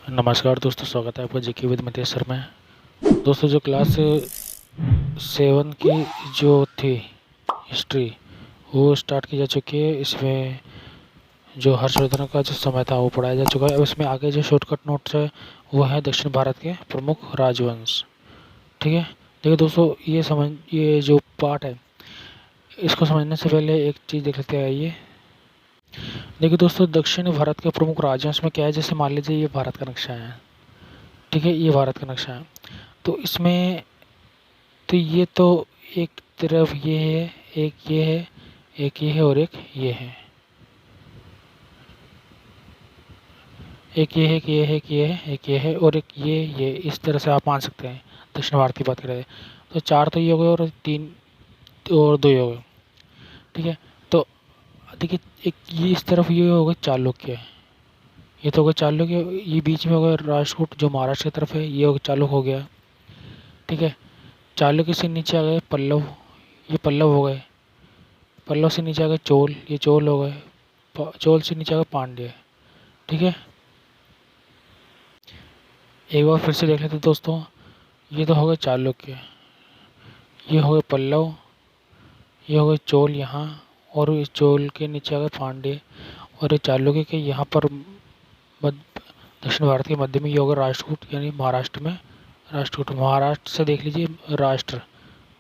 नमस्कार दोस्तों, स्वागत है आपका जीके विद मतेश सर में। दोस्तों, जो क्लास 7 की जो थी हिस्ट्री वो स्टार्ट की जा चुकी है। इसमें जो हर्षवर्धन का जो समय था वो पढ़ाया जा चुका है। अब इसमें आगे जो शॉर्टकट नोट्स है वो है दक्षिण भारत के प्रमुख राजवंश। ठीक है, देखिए दोस्तों, ये जो पार्ट है इसको समझने से पहले एक चीज़ देख लेते हैं। ये देखिए दोस्तों, दक्षिण भारत के प्रमुख राजवंश में क्या है, जैसे मान लीजिए ये भारत का नक्शा है। ठीक है, ये भारत का नक्शा है। तो इसमें तो ये तो एक तरफ ये है, एक ये है, एक ये है और एक ये है, एक ये है, एक ये है, एक ये है, एक ये है और एक ये इस तरह से आप मान सकते हैं। दक्षिण भारत की बात करें तो 4 तो ये हो गए और 3 और 2 हो गए। ठीक है, तो देखिए एक ये इस तरफ ये हो गए चालुक्य, ये तो हो गए चालुक्य। ये बीच में हो गया राष्ट्रकूट जो महाराष्ट्र की तरफ है, ये हो चालुक हो गया। ठीक है, चालुक्य से नीचे आ गए पल्लव, ये पल्लव हो गए। पल्लव से नीचे आ गए चोल, ये चोल हो गए। चोल से नीचे आ गए पांड्य। ठीक है, एक बार फिर से देख लेते दोस्तों। ये तो हो गए चालुक्य, ये हो गए पल्लव, ये हो गए चोल यहाँ, और इस चोल के नीचे आ गए पांड्य, और ये चालुक्य के यहाँ पर दक्षिण भारत के मध्य में ये होगा राष्ट्रकूट, यानी महाराष्ट्र में राष्ट्रकूट। महाराष्ट्र से देख लीजिए राष्ट्र,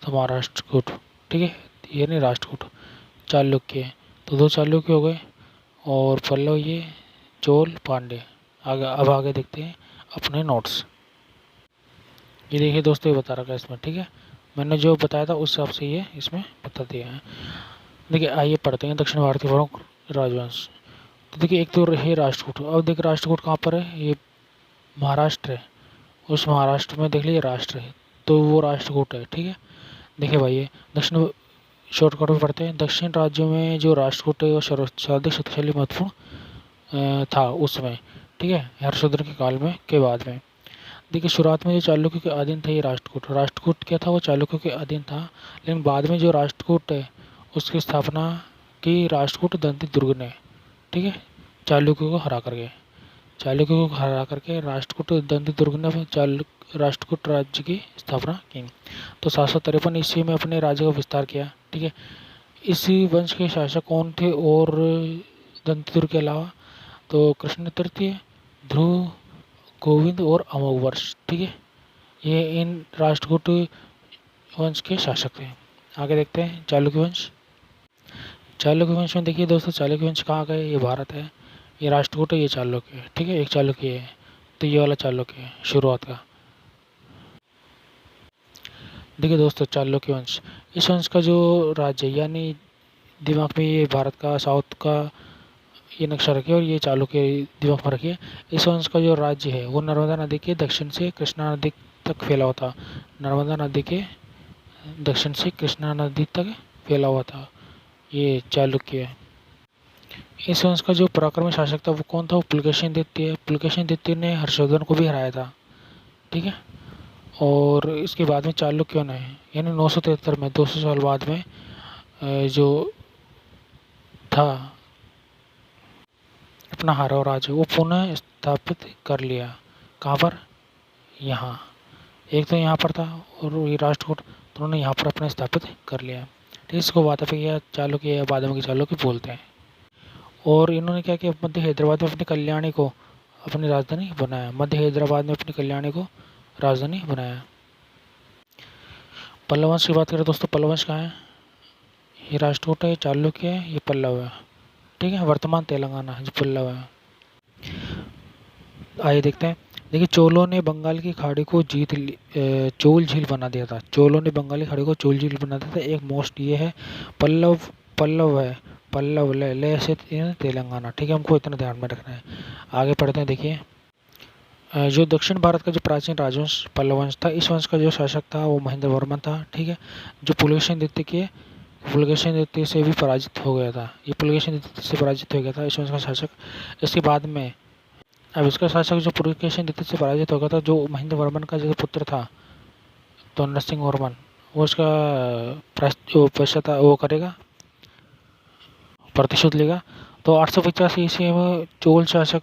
तो महाराष्ट्रकूट। ठीक है, ये नहीं राष्ट्रकूट, चालुक्य। तो 2 चालुक्य हो गए और पल्लव ये, चोल, पांड्य। आगे अब आगे देखते हैं अपने नोट्स। ये देखिए दोस्तों, ये बता रखा है इसमें। ठीक है, मैंने जो बताया था उस हिसाब से ये इसमें बता दिया है। देखिए आइए पढ़ते हैं दक्षिण भारत के प्रमुख राजवंश। तो देखिए एक तो है राष्ट्रकूट। अब देखिए राष्ट्रकूट कहाँ पर है, ये महाराष्ट्र है। उस महाराष्ट्र में देख लीजिए राष्ट्र है, तो वो राष्ट्रकूट है। ठीक है, देखिए भाई ये दक्षिण शॉर्टकट में पढ़ते हैं। दक्षिण राज्यों में जो राष्ट्रकूट है वो सर्वाधिक शक्तिशाली महत्वपूर्ण था उस समय। ठीक है, हर्षवर्धन के काल में के बाद में। देखिए शुरुआत में जो चालुक्य के अधीन था ये राष्ट्रकूट। राष्ट्रकूट क्या था, वो चालुक्य के अधीन था। लेकिन बाद में जो राष्ट्रकूट है उसकी स्थापना की राष्ट्रकूट दंती दुर्ग ने। ठीक है, चालुक्य को हरा करके, चालुक्य को हरा करके राष्ट्रकूट दंती दुर्ग ने राष्ट्रकूट राज्य की स्थापना की। तो 753 ईस्वी में अपने राज्य का विस्तार किया। ठीक है, इसी वंश के शासक कौन थे और दंती दुर्ग के अलावा, तो कृष्ण तृतीय, ध्रुव, गोविंद और अमोघवर्ष। ठीक है, ये इन राष्ट्रकूट वंश के शासक थे। आगे देखते हैं चालुक्य वंश। चालुक्य वंश में देखिए दोस्तों, चालुक्य वंश कहाँ गए, ये भारत है, ये राष्ट्रकूट है, ये चालुक्य है। ठीक है, एक चालुक्य है, तो ये वाला चालुक्य है शुरुआत का। देखिए दोस्तों, चालुक्य वंश, इस वंश का जो राज्य यानी दिमाग में ये भारत का साउथ का ये नक्शा रखिए और ये चालुक्य दिमाग में रखिए। इस वंश का जो राज्य है वो नर्मदा नदी के दक्षिण से कृष्णा नदी तक फैला हुआ था। नर्मदा नदी के दक्षिण से कृष्णा नदी तक फैला हुआ था ये चालुक्य है। इस वंश का जो पराक्रमी शासक था वो कौन था, वो पुलकेशिन द्वितीय। पुलकेशिन द्वितीय ने हर्षवर्धन को भी हराया था। ठीक है, और इसके बाद में चालुक्यों ने यानी 973 में 200 साल बाद में जो था अपना हारा राज्य वो पुनः स्थापित कर लिया। कहाँ पर, यहाँ। एक तो यहाँ पर था और ये राष्ट्रकूट, तो उन्होंने यहाँ पर अपने स्थापित कर लिया। ठीक, इसको वाताफिक चालुक्य या बादामी चालुक्य बोलते हैं। और इन्होंने क्या किया, मध्य हैदराबाद में अपनी कल्याणी को अपनी राजधानी बनाया। मध्य हैदराबाद में अपनी कल्याणी को राजधानी बनाया। पल्लव वंश की बात करें दोस्तों, पल्लव वंश कहाँ है, ये राष्ट्रकूट है, ये चालुक्य है, ये पल्लव है। ठीक है, वर्तमान तेलंगाना जो पल्लव है। आइए देखते हैं। देखिए चोलों ने बंगाल की खाड़ी को चोल झील बना दिया था। चोलों ने बंगाल की खाड़ी को चोल झील बना दिया था। एक मोस्ट ये है पल्लव, पल्लव है, पल्लव ले से तेलंगाना। ठीक है, हमको इतना ध्यान में रखना है। आगे पढ़ते हैं। देखिए जो दक्षिण भारत का जो प्राचीन राजवंश पल्लव वंश था, इस वंश का जो शासक था वो महेंद्र वर्मन था। ठीक है, जो पुलकेशिन द्वितीय से भी पराजित हो गया था। ये पुलकेशिन द्वितीय से पराजित हो गया था इस वंश का शासक। इसके बाद में अब इसका शासक जो पुलकेशिन द्वितीय से पराजित हो गया था, जो महेंद्र वर्मन का जो पुत्र था तो नरसिंह वर्मन, वो उसका वो करेगा, प्रतिशोध लेगा। तो 885 ईस्वी में चोल शासक,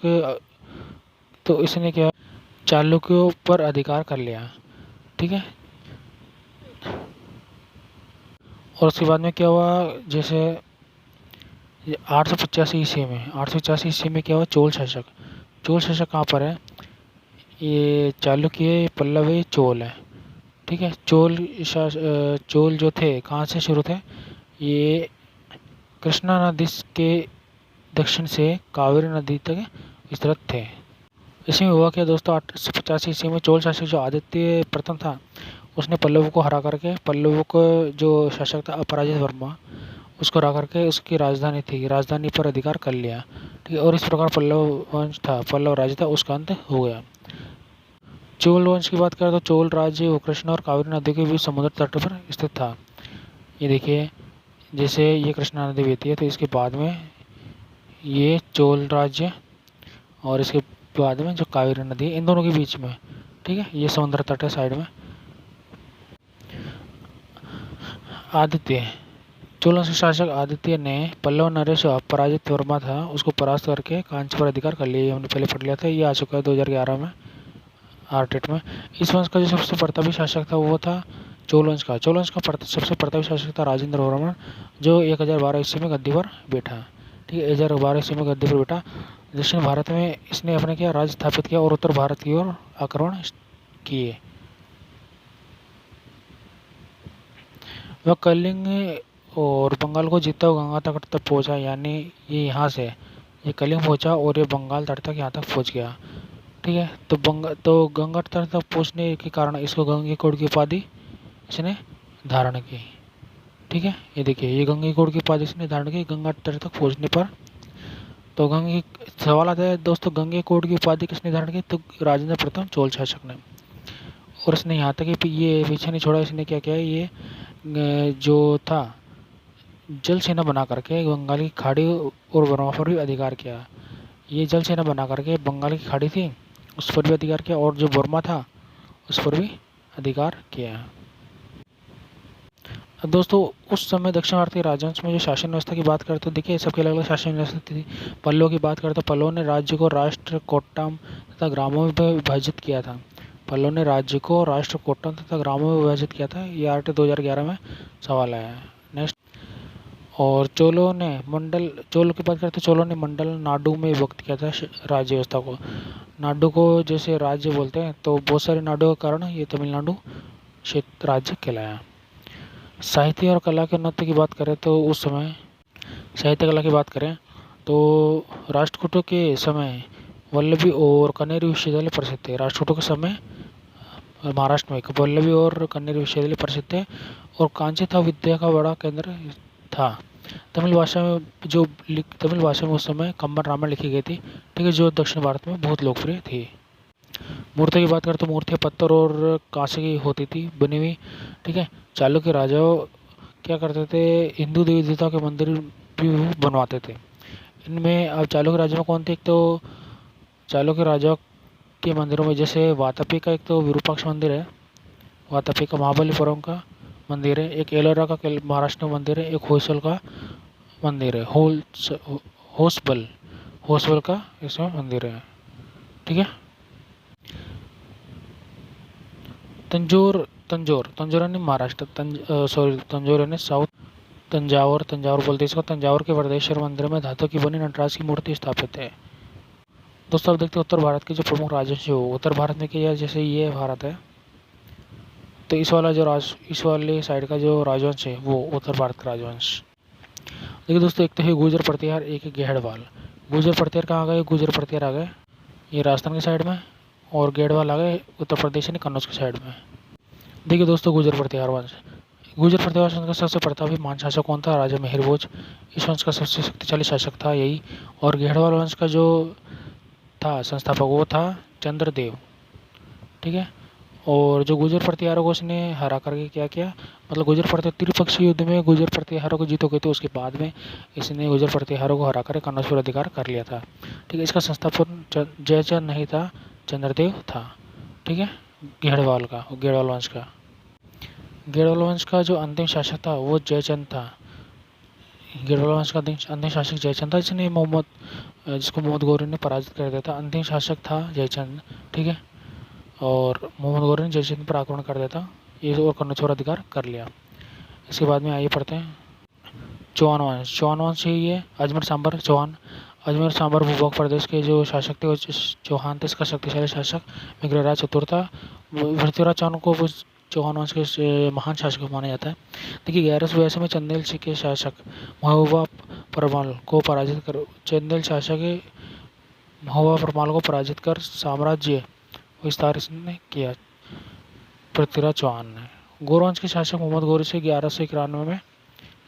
तो इसने क्या चालुक्यों पर अधिकार कर लिया। ठीक है, और उसके बाद में क्या हुआ, जैसे 885 ईस्वी में क्या हुआ, चोल शासक कहाँ पर है, ये चालुक्य, पल्लव, ये चोल है। ठीक है, चोल जो थे कहाँ से शुरू थे, ये कृष्णा नदी के दक्षिण से कावेरी नदी तक विस्तृत थे। इसमें हुआ क्या दोस्तों, 885 ईस्वी में चोल शासक जो आदित्य प्रथम था, उसने पल्लवों को हरा करके, पल्लवों को जो शासक था अपराजित वर्मा, उसको हरा करके उसकी राजधानी पर अधिकार कर लिया। ठीक है, और इस प्रकार पल्लव राज्य था, उसका अंत हो गया। चोल वंश की बात करें तो चोल राज्य वो कृष्णा और कावेरी नदी के बीच समुद्र तट पर स्थित था। ये देखिए, जैसे ये कृष्णा नदी बहती है तो इसके बाद में ये चोल राज्य, और इसके बाद में जो कावेरी नदी है, इन दोनों के बीच में। ठीक है, ये समुद्र तट है साइड में। आदित्य, चोल वंश के शासक आदित्य ने पल्लव नरेश अपराजित वर्मा था, उसको परास्त करके कांची पर अधिकार कर लिया। ये हमने पहले पढ़ लिया था, ये आ चुका है 2011 में आर्टेट में। इस वंश का जो सबसे प्रतापी शासक था वो था चोल वंश का सबसे प्रतापी शासक था राजेंद्र वर्मन, जो 1012 ईस्वी में गद्दी पर बैठा। ठीक है, 1012 ईस्वी में गद्दी पर बैठा। दक्षिण भारत में इसने अपने क्या राज्य स्थापित किया और उत्तर भारत की ओर आक्रमण किए। वह कलिंग और बंगाल को जीतता हुआ गंगा तट तक पहुंचा, यानी ये यहाँ से ये कलिंग पहुंचा और ये बंगाल तट तक यहाँ तक पहुंच गया। ठीक है, तो गंगा तट तक पहुंचने के कारण इसको गंगईकोट की उपाधि इसने धारण की। ठीक है, ये देखिए, ये गंगईकोट की उपाधि इसने धारण की गंगा तट तक पहुंचने पर। तो सवाल आता है दोस्तों, गंगईकोट की उपाधि किसने धारण की, तो राजेंद्र प्रथम चोल शासक ने। और इसने यहाँ तक कि ये पीछे नहीं छोड़ा, इसने क्या किया, ये जो था जल सेना बना करके बंगाल की खाड़ी और वर्मा पर भी अधिकार किया। ये जल सेना बना करके बंगाल की खाड़ी थी उस पर भी अधिकार किया, और जो वर्मा था उस पर भी अधिकार किया। अब दोस्तों, उस समय दक्षिण भारतीय राजवंश में जो शासन व्यवस्था की बात करते तो देखिए, सबकी अलग अलग शासन व्यवस्था थी। पल्लव की बात करते, पल्लव ने राज्य को राष्ट्र, कोट्टम तथा ग्रामों में विभाजित किया था। पल्लव ने राज्य को राष्ट्र, कोट्टम तथा ग्रामों में विभाजित किया था। ये आर्ट 2011 में सवाल आया है। नेक्स्ट, और चोलों की बात करते चोलों ने मंडल नाडु में विभक्त किया था राज्य व्यवस्था को। नाडु को जैसे राज्य बोलते हैं, तो बहुत सारे नाडु के कारण ये तमिलनाडु क्षेत्र राज्य कहलाया। साहित्य और कला के उन्नति की बात करें तो उस समय साहित्य कला की बात करें तो राष्ट्रकूटों के समय वल्लभी और कनेरी विश्वविद्यालय प्रसिद्ध थे। राष्ट्रकूटों के समय महाराष्ट्र में वल्लभी और कनेरी विश्वविद्यालय प्रसिद्ध थे, और कांची था विद्या का बड़ा केंद्र था। तमिल भाषा में उस समय कंबन रामायण लिखी गई थी। ठीक है, जो दक्षिण भारत में बहुत लोकप्रिय थी। मूर्ति की बात करें तो मूर्तियाँ पत्थर और कांसे की होती थी बनी हुई। ठीक है, चालुक्य राजाओं क्या करते थे, हिंदू देवी देवताओं के मंदिर भी बनवाते थे। इनमें अब चालुक्य राजा में कौन थे, एक तो चालुक्य राजाओं के मंदिरों में जैसे वातापी का एक तो विरूपाक्ष मंदिर है, वातापी का महाबलीपुरम का मंदिर है, एक एलोरा का महाराष्ट्र में मंदिर है, एक होयसल का मंदिर है, होसबल का इसमें मंदिर है। ठीक है, तंजौर यानी महाराष्ट्र, तंजौर यानी साउथ, तंजावर बोलते हैं इसको। तंजावर के वरदेश्वर मंदिर में धातु की बनी नटराज की मूर्ति स्थापित है। दोस्तों, अब देखते हैं उत्तर भारत के जो प्रमुख राजवंश हो। उत्तर भारत में क्या, जैसे ये भारत है तो इस वाले साइड का जो राजवंश है वो उत्तर भारत का राजवंश। देखिए दोस्तों, एक तो है गुर्जर प्रतिहार, एक है गेहड़वाल। गुर्जर प्रतिहार कहाँ गए, गुर्जर प्रतिहार आ गए ये राजस्थान के साइड में, और गेहड़वाल आ गए उत्तर प्रदेश यानी कन्नौज के साइड में। देखिए दोस्तों, गुर्जर प्रतिहार वंश का सबसे प्रतापी महान शासक कौन था, राजा मिहिर भोज। इस वंश का सबसे शक्तिशाली शासक था यही। और गेहड़वाल वंश का जो था संस्थापक वो था चंद्रदेव। ठीक है, और जो गुर्जर प्रतिहारों को उसने हरा करके क्या किया, मतलब गुर्जर प्रतिहार त्रिपक्षीय युद्ध में गुर्जर प्रतिहारों को जीत हो गए थे, उसके बाद में इसने गुर्जर प्रतिहारों को हरा कर कन्नौज पर अधिकार कर लिया था। ठीक है, इसका संस्थापक जयचंद नहीं था, चंद्रदेव था। ठीक है, गेहड़वाल वंश का जो अंतिम शासक था वो जयचंद था। गेहड़वाल वंश का अंतिम शासक जयचंद था, जिसको मोहम्मद गौरी ने पराजित कर दिया था। अंतिम शासक था जयचंद। ठीक है, और मोहम्मद गौरी ने जयचंद पर आक्रमण कर दिया था, ये और कर्णचौर अधिकार कर लिया। इसके बाद में आइए पढ़ते हैं चौहान वंश। चौहान वंश ये अजमेर सांबर चौहान, अजमेर सांबर भूभाग प्रदेश के जो शासक थे वो चौहान थे। इसका शक्तिशाली शासक मेघराज चतुर था। पृथ्वीराज चौहान को वो चौहान वंश के महान शासक माना जाता है। देखिए 1182 में चंदेल के शासक महबूबा परमाल को पराजित कर चंदेल शासक महबूबा परमाल को पराजित कर साम्राज्य विस्तार इसने किया पृथ्वीराज चौहान ने। गौरवंश के शासक मोहम्मद गौरी से 1191 में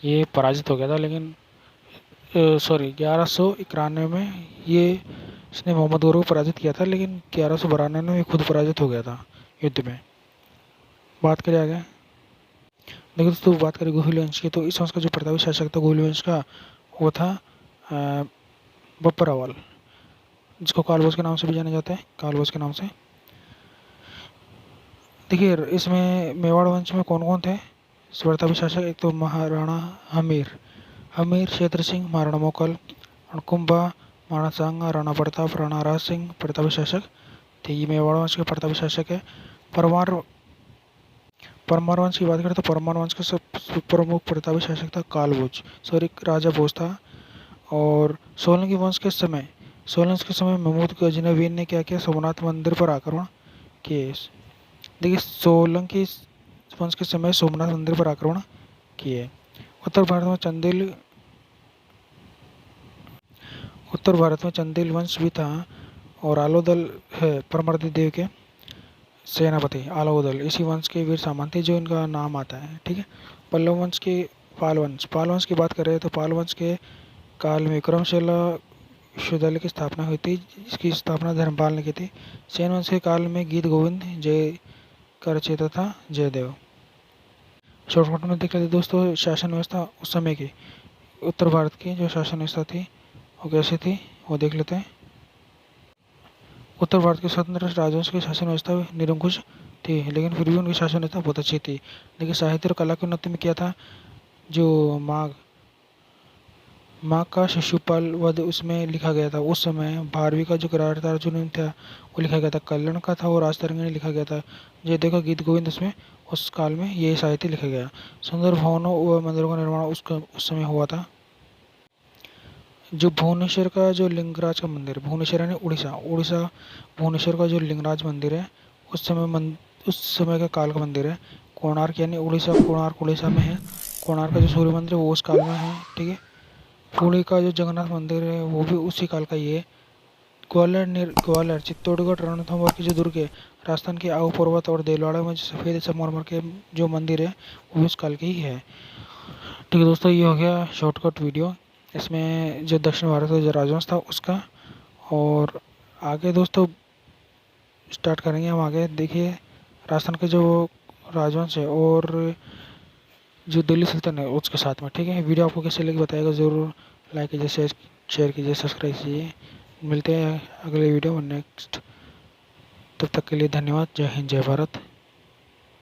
ये पराजित हो गया था, लेकिन 1191 में ये इसने मोहम्मद गौरी को पराजित किया था, लेकिन 1192 में ये खुद पराजित हो गया था युद्ध में। बात करें आगे, देखिए दोस्तों बात करें गोहिल वंश की, तो इस वंश का जो प्रतापी शासक था गोहिल वंश का वो था बप्पर अव्वल, जिसको कालभोज के नाम से भी जाना जाता है, कालभोज के नाम से। देखिए इसमें मेवाड़ वंश में कौन कौन थे प्रतापी शासक, एक तो महाराणा हमीर क्षेत्र सिंह, महाराणा मोकल, अणकुंभा, महाराणा सांगा, राणा प्रताप, राणा राज सिंह प्रतापी शासक थे। ये मेवाड़ वंश के प्रतापी शासक है। परमार वंश की बात करें तो परमार वंश का सबसे प्रमुख प्रतापी शासक था कालभोज, राजा भोज था। और सोलंकी वंश के समय महमूद गजनवी ने क्या किया, सोमनाथ मंदिर पर आक्रमण किए। देखिए सोलंकी वंश के समय सोमनाथ मंदिर पर आक्रमण किए। उत्तर भारत में चंदेल वंश भी था, और आलोदल है परमर्दी देव के सेनापति आलोदल, इसी वंश के वीर सामंत थे जो इनका नाम आता है। ठीक है। पल्लव वंश के पाल वंश की बात कर रहे हैं तो पाल वंश के काल में विक्रमशिला विश्वविद्यालय की स्थापना हुई थी, इसकी स्थापना धर्मपाल ने की थी। सेन वंश के काल में गीत गोविंद जय का रचयिता था जयदेव। शॉर्टकट में देख लेते दोस्तों शासन व्यवस्था उस समय की, उत्तर भारत की जो शासन व्यवस्था थी वो कैसी थी वो देख लेते हैं। उत्तर भारत के स्वतंत्र राजवंश की शासन व्यवस्था निरंकुश थी, लेकिन फिर भी उनकी शासन व्यवस्था बहुत अच्छी थी। लेकिन साहित्य और कला की उन्नति में क्या था, जो माघ का शिशुपाल वध उसमें लिखा गया था। उस समय भारवी का जो किरारदार जुनून था वो लिखा गया था, कल्याण का था और राजतरंगिणी लिखा गया था। ये देखो गीत गोविंद उसमें उस काल में ये साहित्य लिखा गया। सुंदर भवनों व मंदिरों का निर्माण उस समय हुआ था। जो भुवनेश्वर का जो लिंगराज का मंदिर, भुवनेश्वर यानी उड़ीसा भुवनेश्वर का जो लिंगराज मंदिर है उस समय का काल का मंदिर है। कोणार्क यानी कोणार्क उड़ीसा में है। कोणार्क का जो सूर्य मंदिर है वो उस काल में है। ठीक है। पुणे का जो जगन्नाथ मंदिर है वो भी उसी काल का ही है। ग्वालियर चित्तौड़गढ़ रणथंभौर की जो दुर्ग है, राजस्थान के आओ पर्वत और देलवाड़ा में जो सफ़ेद संगमरमर के जो मंदिर है वो भी उस काल के ही है। ठीक है दोस्तों, ये हो गया शॉर्टकट वीडियो, इसमें जो दक्षिण भारत का जो राजवंश था उसका। और आगे दोस्तों स्टार्ट करेंगे हम आगे। देखिए राजस्थान के जो राजवंश है और जो दिल्ली सुल्तान है उसके साथ में। ठीक है। वीडियो आपको कैसे लगी बताइएगा ज़रूर, लाइक कीजिए, शेयर कीजिए, सब्सक्राइब कीजिए। मिलते हैं अगले वीडियो में नेक्स्ट, तब तक के लिए धन्यवाद। जय हिंद, जय भारत।